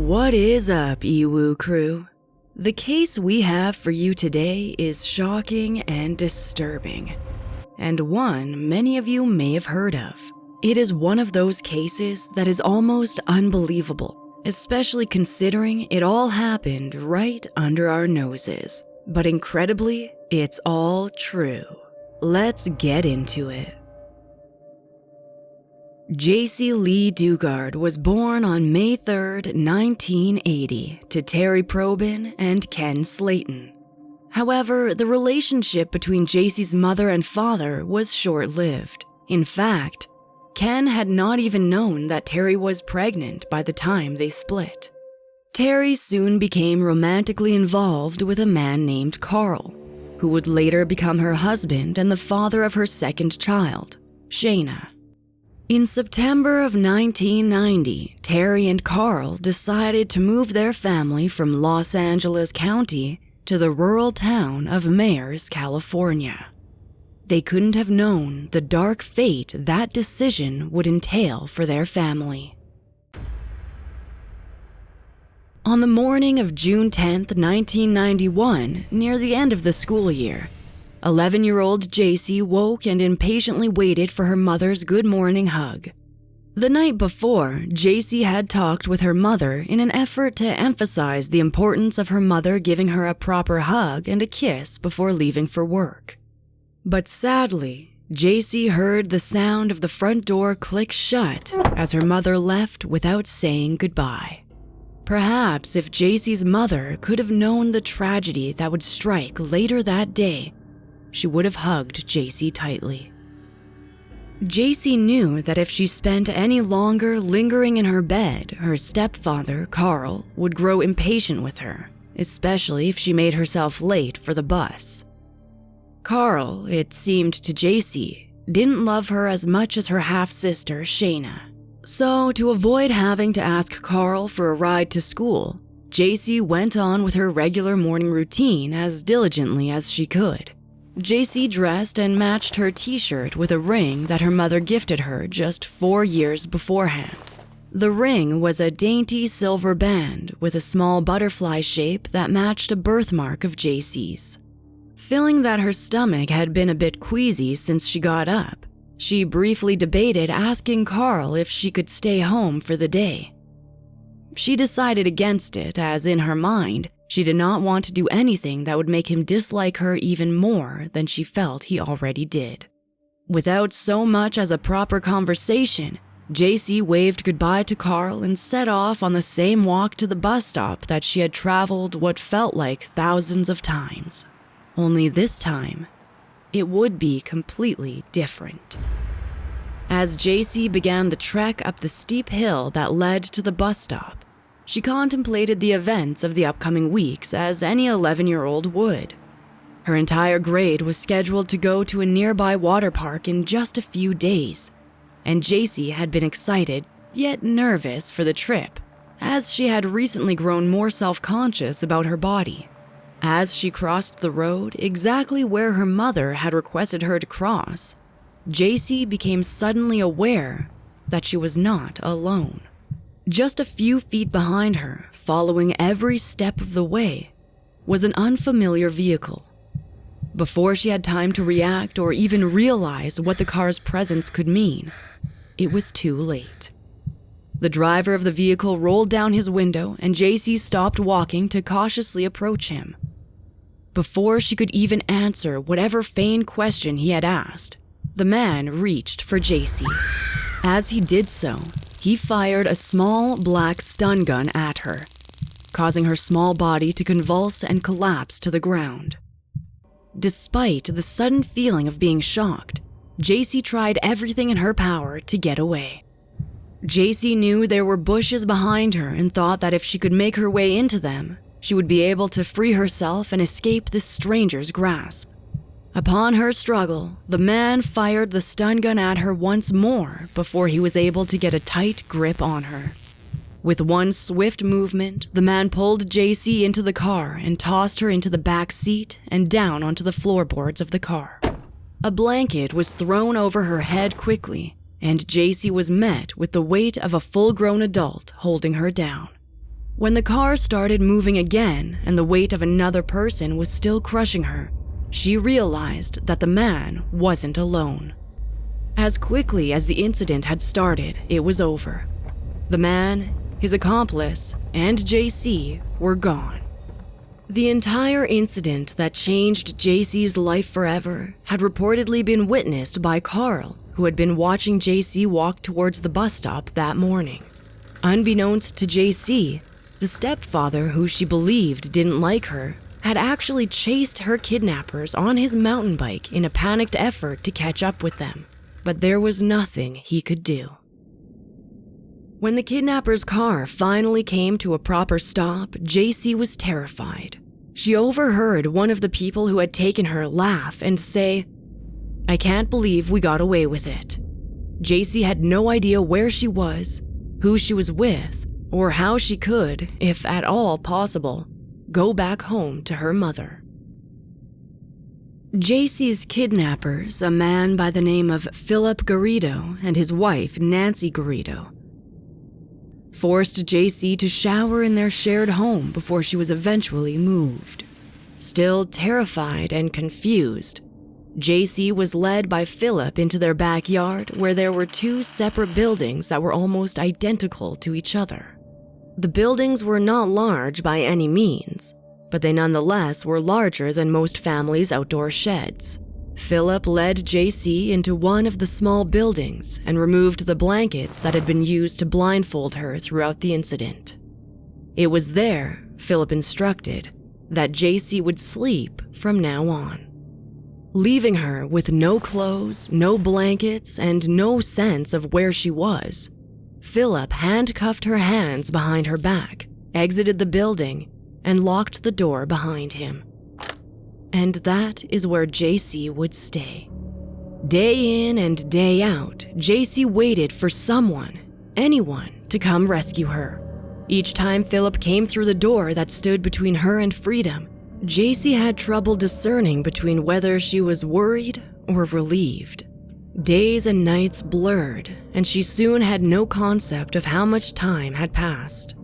What is up, Iwu crew? The case we have for you today is shocking and disturbing, and one many of you may have heard of. It is one of those cases that is almost unbelievable, especially considering it all happened right under our noses. But incredibly, it's all true. Let's get into it. Jaycee Lee Dugard was born on May 3rd, 1980 to Terry Probin and Ken Slayton. However, the relationship between Jaycee's mother and father was short-lived. In fact, Ken had not even known that Terry was pregnant by the time they split. Terry soon became romantically involved with a man named Carl, who would later become her husband and the father of her second child, Shayna. In September of 1990, Terry and Carl decided to move their family from Los Angeles County to the rural town of Mayors, California. They couldn't have known the dark fate that decision would entail for their family. On the morning of June 10th, 1991, near the end of the school year, 11-year-old Jaycee woke and impatiently waited for her mother's good morning hug. The night before, Jaycee had talked with her mother in an effort to emphasize the importance of her mother giving her a proper hug and a kiss before leaving for work. But sadly, Jaycee heard the sound of the front door click shut as her mother left without saying goodbye. Perhaps if Jaycee's mother could have known the tragedy that would strike later that day, she would have hugged Jaycee tightly. Jaycee knew that if she spent any longer lingering in her bed, her stepfather, Carl, would grow impatient with her, especially if she made herself late for the bus. Carl, it seemed to Jaycee, didn't love her as much as her half-sister, Shayna. So, to avoid having to ask Carl for a ride to school, Jaycee went on with her regular morning routine as diligently as she could. Jaycee dressed and matched her t-shirt with a ring that her mother gifted her just 4 years beforehand. The ring was a dainty silver band with a small butterfly shape that matched a birthmark of Jaycee's. Feeling that her stomach had been a bit queasy since she got up, she briefly debated asking Carl if she could stay home for the day. She decided against it, as in her mind, she did not want to do anything that would make him dislike her even more than she felt he already did. Without so much as a proper conversation, Jaycee waved goodbye to Carl and set off on the same walk to the bus stop that she had traveled what felt like thousands of times. Only this time, it would be completely different. As Jaycee began the trek up the steep hill that led to the bus stop, she contemplated the events of the upcoming weeks as any 11-year-old would. Her entire grade was scheduled to go to a nearby water park in just a few days, and Jaycee had been excited yet nervous for the trip, as she had recently grown more self-conscious about her body. As she crossed the road exactly where her mother had requested her to cross, Jaycee became suddenly aware that she was not alone. Just a few feet behind her, following every step of the way, was an unfamiliar vehicle. Before she had time to react or even realize what the car's presence could mean, it was too late. The driver of the vehicle rolled down his window and Jaycee stopped walking to cautiously approach him. Before she could even answer whatever feigned question he had asked, the man reached for Jaycee. As he did so, he fired a small black stun gun at her, causing her small body to convulse and collapse to the ground. Despite the sudden feeling of being shocked, Jaycee tried everything in her power to get away. Jaycee knew there were bushes behind her and thought that if she could make her way into them, she would be able to free herself and escape this stranger's grasp. Upon her struggle, the man fired the stun gun at her once more before he was able to get a tight grip on her. With one swift movement, the man pulled Jaycee into the car and tossed her into the back seat and down onto the floorboards of the car. A blanket was thrown over her head quickly, and Jaycee was met with the weight of a full-grown adult holding her down. When the car started moving again and the weight of another person was still crushing her, she realized that the man wasn't alone. As quickly as the incident had started, it was over. The man, his accomplice, and Jaycee were gone. The entire incident that changed Jaycee's life forever had reportedly been witnessed by Carl, who had been watching Jaycee walk towards the bus stop that morning. Unbeknownst to Jaycee, the stepfather, who she believed didn't like her, had actually chased her kidnappers on his mountain bike in a panicked effort to catch up with them, but there was nothing he could do. When the kidnapper's car finally came to a proper stop, Jaycee was terrified. She overheard one of the people who had taken her laugh and say, "I can't believe we got away with it." Jaycee had no idea where she was, who she was with, or how she could, if at all possible, go back home to her mother. Jaycee's kidnappers, a man by the name of Philip Garrido and his wife Nancy Garrido, forced Jaycee to shower in their shared home before she was eventually moved. Still terrified and confused, Jaycee was led by Philip into their backyard where there were two separate buildings that were almost identical to each other. The buildings were not large by any means, but they nonetheless were larger than most families' outdoor sheds. Philip led Jaycee into one of the small buildings and removed the blankets that had been used to blindfold her throughout the incident. It was there, Philip instructed, that Jaycee would sleep from now on. Leaving her with no clothes, no blankets, and no sense of where she was, Philip handcuffed her hands behind her back, exited the building, and locked the door behind him. And that is where Jaycee would stay. Day in and day out, Jaycee waited for someone, anyone, to come rescue her. Each time Philip came through the door that stood between her and freedom, Jaycee had trouble discerning between whether she was worried or relieved. Days and nights blurred, and she soon had no concept of how much time had passed.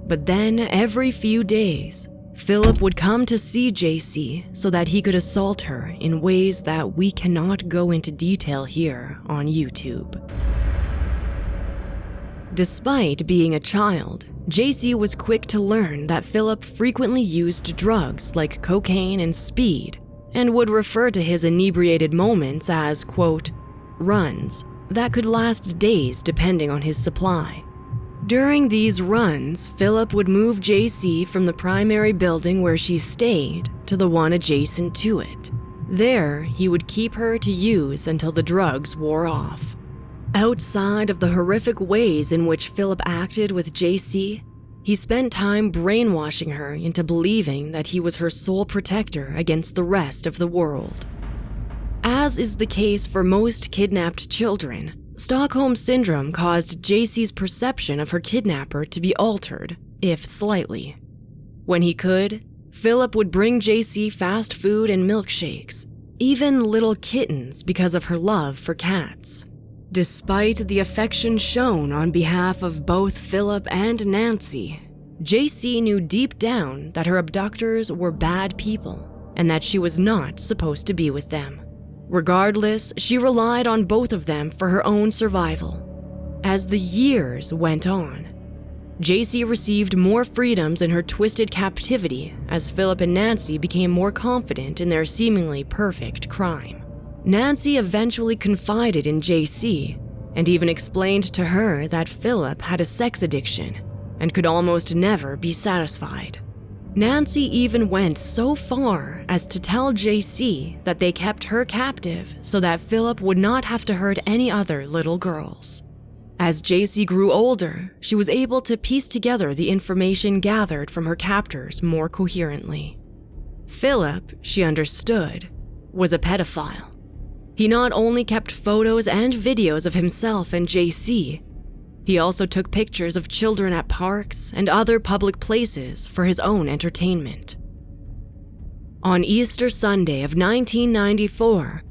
But then, every few days, Philip would come to see Jaycee so that he could assault her in ways that we cannot go into detail here on YouTube. Despite being a child, Jaycee was quick to learn that Philip frequently used drugs like cocaine and speed, and would refer to his inebriated moments as, quote, runs that could last days depending on his supply. During these runs, Philip would move Jaycee from the primary building where she stayed to the one adjacent to it. There, he would keep her to use until the drugs wore off. Outside of the horrific ways in which Philip acted with Jaycee, he spent time brainwashing her into believing that he was her sole protector against the rest of the world. As is the case for most kidnapped children, Stockholm Syndrome caused Jaycee's perception of her kidnapper to be altered, if slightly. When he could, Philip would bring Jaycee fast food and milkshakes, even little kittens because of her love for cats. Despite the affection shown on behalf of both Philip and Nancy, Jaycee knew deep down that her abductors were bad people and that she was not supposed to be with them. Regardless, she relied on both of them for her own survival. As the years went on, Jaycee received more freedoms in her twisted captivity as Philip and Nancy became more confident in their seemingly perfect crime. Nancy eventually confided in Jaycee and even explained to her that Philip had a sex addiction and could almost never be satisfied. Nancy even went so far as to tell Jaycee that they kept her captive so that Philip would not have to hurt any other little girls. As Jaycee grew older, she was able to piece together the information gathered from her captors more coherently. Philip, she understood, was a pedophile. He not only kept photos and videos of himself and Jaycee, he also took pictures of children at parks and other public places for his own entertainment. On Easter Sunday of 1994,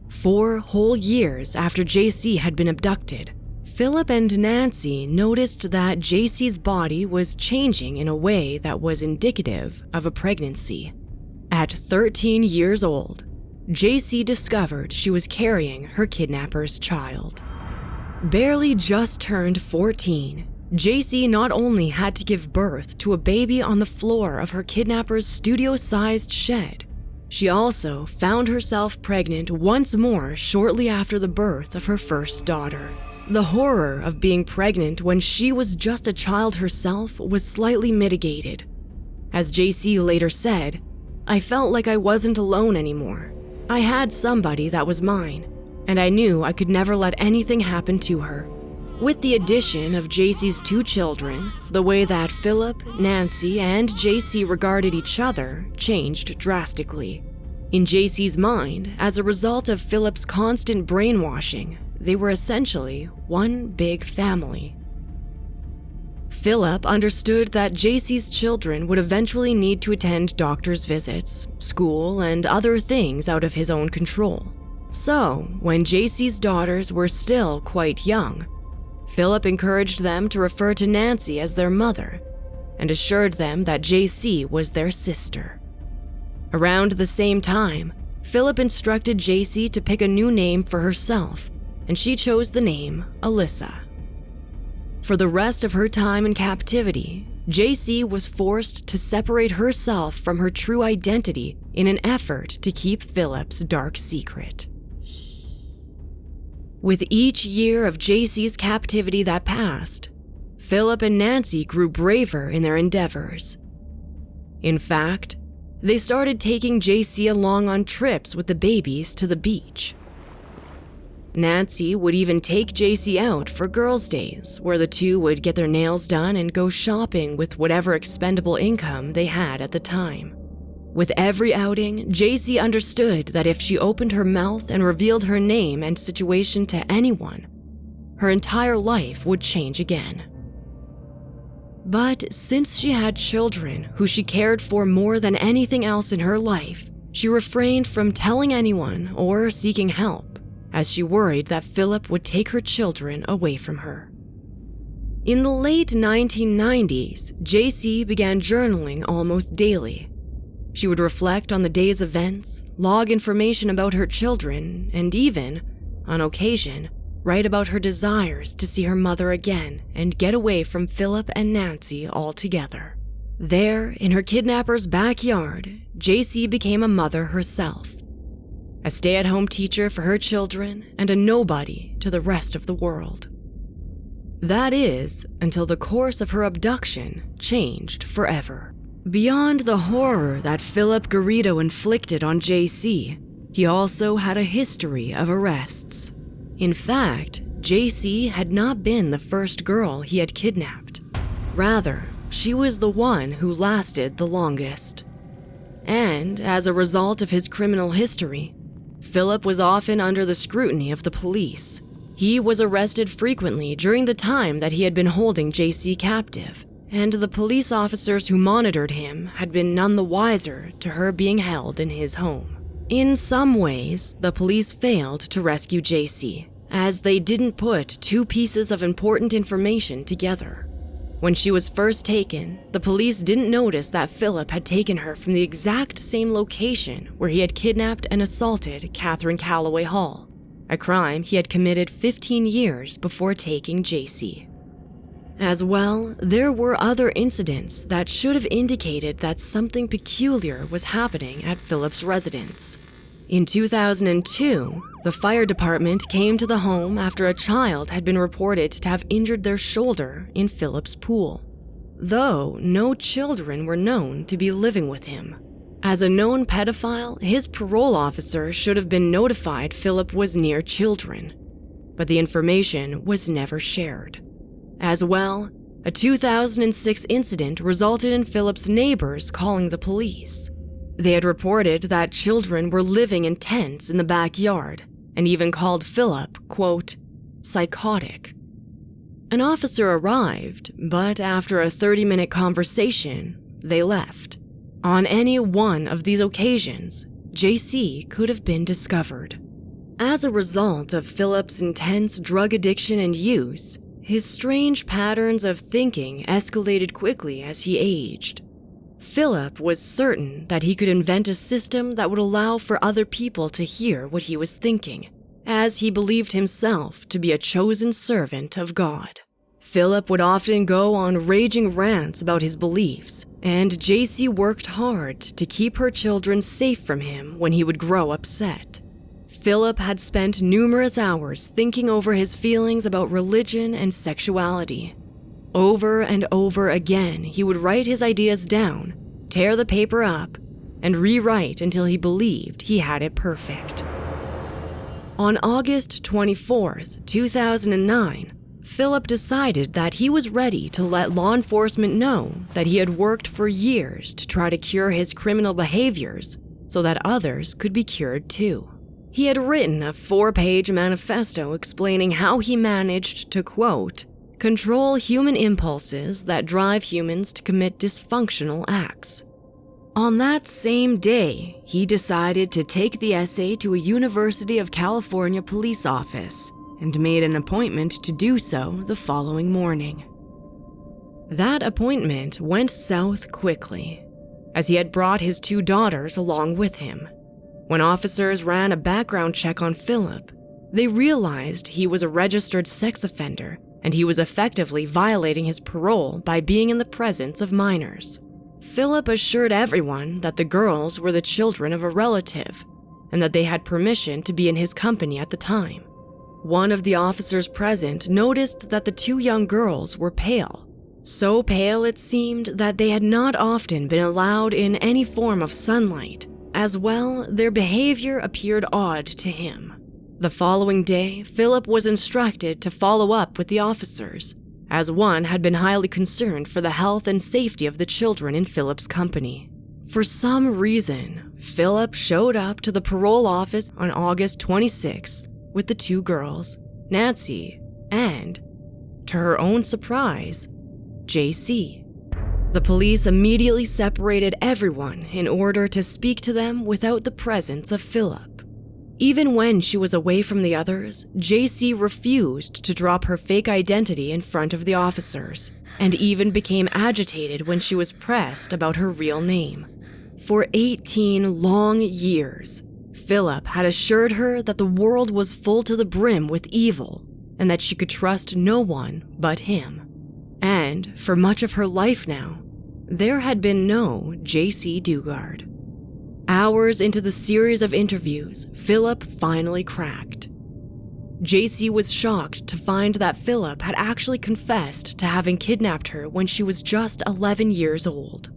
4 whole years after Jaycee had been abducted, Philip and Nancy noticed that Jaycee's body was changing in a way that was indicative of a pregnancy. At 13 years old, Jaycee discovered she was carrying her kidnapper's child. Barely just turned 14, Jaycee not only had to give birth to a baby on the floor of her kidnapper's studio-sized shed, she also found herself pregnant once more shortly after the birth of her first daughter. The horror of being pregnant when she was just a child herself was slightly mitigated. As Jaycee later said, "I felt like I wasn't alone anymore. I had somebody that was mine, and I knew I could never let anything happen to her." With the addition of Jaycee's 2 children, the way that Philip, Nancy, and Jaycee regarded each other changed drastically. In Jaycee's mind, as a result of Philip's constant brainwashing, they were essentially one big family. Philip understood that Jaycee's children would eventually need to attend doctor's visits, school, and other things out of his own control. So, when Jaycee's daughters were still quite young, Philip encouraged them to refer to Nancy as their mother and assured them that Jaycee was their sister. Around the same time, Philip instructed Jaycee to pick a new name for herself, and she chose the name Alyssa. For the rest of her time in captivity, Jaycee was forced to separate herself from her true identity in an effort to keep Philip's dark secret. With each year of Jaycee's captivity that passed, Philip and Nancy grew braver in their endeavors. In fact, they started taking Jaycee along on trips with the babies to the beach. Nancy would even take Jaycee out for girls' days, where the two would get their nails done and go shopping with whatever expendable income they had at the time. With every outing, Jaycee understood that if she opened her mouth and revealed her name and situation to anyone, her entire life would change again. But since she had children who she cared for more than anything else in her life, she refrained from telling anyone or seeking help, as she worried that Philip would take her children away from her. In the late 1990s, Jaycee began journaling almost daily. She would reflect on the day's events, log information about her children, and even, on occasion, write about her desires to see her mother again and get away from Philip and Nancy altogether. There, in her kidnapper's backyard, Jaycee became a mother herself, a stay-at-home teacher for her children and a nobody to the rest of the world. That is, until the course of her abduction changed forever. Beyond the horror that Philip Garrido inflicted on Jaycee, he also had a history of arrests. In fact, Jaycee had not been the first girl he had kidnapped. Rather, she was the one who lasted the longest. And as a result of his criminal history, Philip was often under the scrutiny of the police. He was arrested frequently during the time that he had been holding Jaycee captive, and the police officers who monitored him had been none the wiser to her being held in his home. In some ways, the police failed to rescue Jaycee, as they didn't put 2 pieces of important information together. When she was first taken, the police didn't notice that Philip had taken her from the exact same location where he had kidnapped and assaulted Catherine Calloway Hall, a crime he had committed 15 years before taking Jaycee. As well, there were other incidents that should have indicated that something peculiar was happening at Philip's residence. In 2002, the fire department came to the home after a child had been reported to have injured their shoulder in Philip's pool, though no children were known to be living with him. As a known pedophile, his parole officer should have been notified Philip was near children, but the information was never shared. As well, a 2006 incident resulted in Philip's neighbors calling the police. They had reported that children were living in tents in the backyard and even called Philip, quote, psychotic. An officer arrived, but after a 30-minute conversation, they left. On any one of these occasions, Jaycee could have been discovered. As a result of Philip's intense drug addiction and use, his strange patterns of thinking escalated quickly as he aged. Philip was certain that he could invent a system that would allow for other people to hear what he was thinking, as he believed himself to be a chosen servant of God. Philip would often go on raging rants about his beliefs, and Jaycee worked hard to keep her children safe from him when he would grow upset. Philip had spent numerous hours thinking over his feelings about religion and sexuality. Over and over again, he would write his ideas down, tear the paper up, and rewrite until he believed he had it perfect. On August 24th, 2009, Philip decided that he was ready to let law enforcement know that he had worked for years to try to cure his criminal behaviors so that others could be cured too. He had written a 4-page manifesto explaining how he managed to, quote, control human impulses that drive humans to commit dysfunctional acts. On that same day, he decided to take the essay to a University of California police office and made an appointment to do so the following morning. That appointment went south quickly, as he had brought his 2 daughters along with him. When officers ran a background check on Philip, they realized he was a registered sex offender and he was effectively violating his parole by being in the presence of minors. Philip assured everyone that the girls were the children of a relative and that they had permission to be in his company at the time. One of the officers present noticed that the 2 young girls were pale. So pale it seemed that they had not often been allowed in any form of sunlight. As well, their behavior appeared odd to him. The following day, Philip was instructed to follow up with the officers, as one had been highly concerned for the health and safety of the children in Philip's company. For some reason, Philip showed up to the parole office on August 26th with the 2 girls, Nancy, and, to her own surprise, Jaycee. The police immediately separated everyone in order to speak to them without the presence of Philip. Even when she was away from the others, Jaycee refused to drop her fake identity in front of the officers, and even became agitated when she was pressed about her real name. For 18 long years, Philip had assured her that the world was full to the brim with evil and that she could trust no one but him. And for much of her life now, there had been no Jaycee Dugard. Hours into the series of interviews, Philip finally cracked. Jaycee was shocked to find that Philip had actually confessed to having kidnapped her when she was just 11 years old.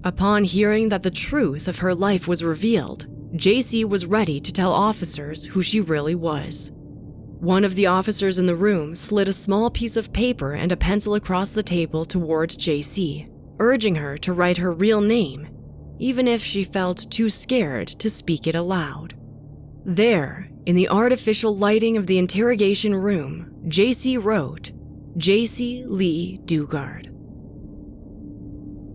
Upon hearing that the truth of her life was revealed, Jaycee was ready to tell officers who she really was. One of the officers in the room slid a small piece of paper and a pencil across the table towards Jaycee, urging her to write her real name, even if she felt too scared to speak it aloud. There, in the artificial lighting of the interrogation room, Jaycee wrote, Jaycee Lee Dugard.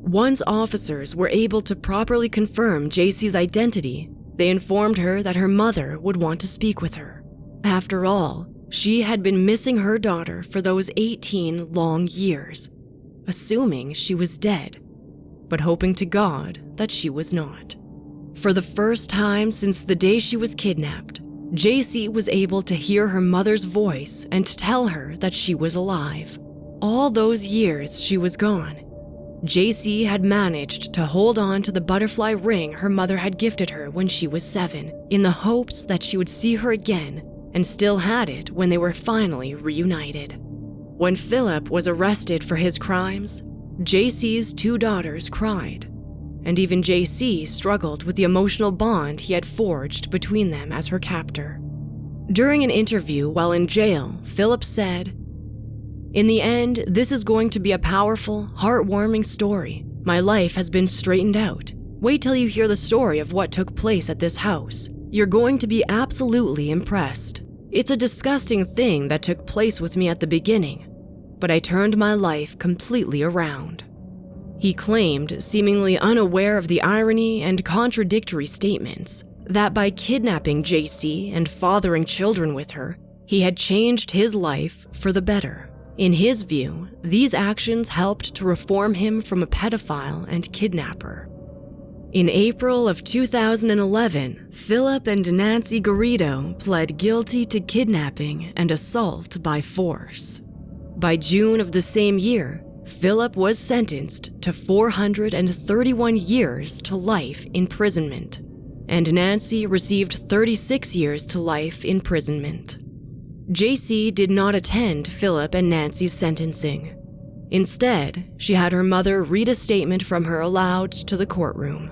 Once officers were able to properly confirm Jaycee's identity, they informed her that her mother would want to speak with her. After all, she had been missing her daughter for those 18 long years, assuming she was dead, but hoping to God that she was not. For the first time since the day she was kidnapped, Jaycee was able to hear her mother's voice and tell her that she was alive. All those years she was gone, Jaycee had managed to hold on to the butterfly ring her mother had gifted her when she was 7, in the hopes that she would see her again, and still had it when they were finally reunited. When Philip was arrested for his crimes, Jaycee's 2 daughters cried, and even Jaycee struggled with the emotional bond he had forged between them as her captor. During an interview while in jail, Philip said, "In the end, this is going to be a powerful, heartwarming story. My life has been straightened out. Wait till you hear the story of what took place at this house. You're going to be absolutely impressed. It's a disgusting thing that took place with me at the beginning, but I turned my life completely around." He claimed, seemingly unaware of the irony and contradictory statements, that by kidnapping Jaycee and fathering children with her, he had changed his life for the better. In his view, these actions helped to reform him from a pedophile and kidnapper. In April of 2011, Philip and Nancy Garrido pled guilty to kidnapping and assault by force. By June of the same year, Philip was sentenced to 431 years to life imprisonment, and Nancy received 36 years to life imprisonment. Jaycee did not attend Philip and Nancy's sentencing. Instead, she had her mother read a statement from her aloud to the courtroom.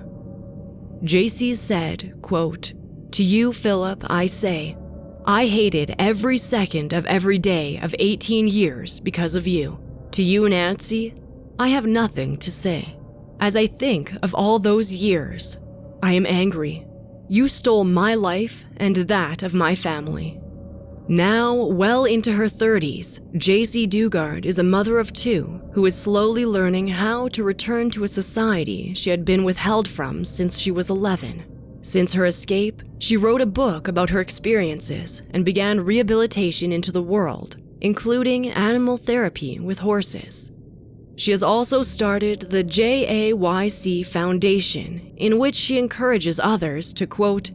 Jaycee said, quote, "To you, Philip, I say, I hated every second of every day of 18 years because of you. To you, Nancy, I have nothing to say. As I think of all those years, I am angry. You stole my life and that of my family." Now, well into her 30s, Jaycee Dugard is a mother of two who is slowly learning how to return to a society she had been withheld from since she was 11. Since her escape, she wrote a book about her experiences and began rehabilitation into the world, including animal therapy with horses. She has also started the Jaycee Foundation, in which she encourages others to, quote,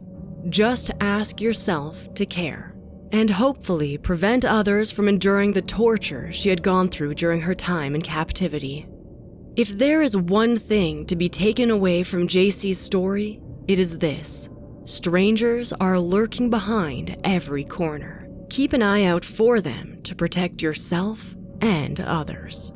"just ask yourself to care," and hopefully prevent others from enduring the torture she had gone through during her time in captivity. If there is one thing to be taken away from Jaycee's story, it is this: strangers are lurking behind every corner. Keep an eye out for them to protect yourself and others.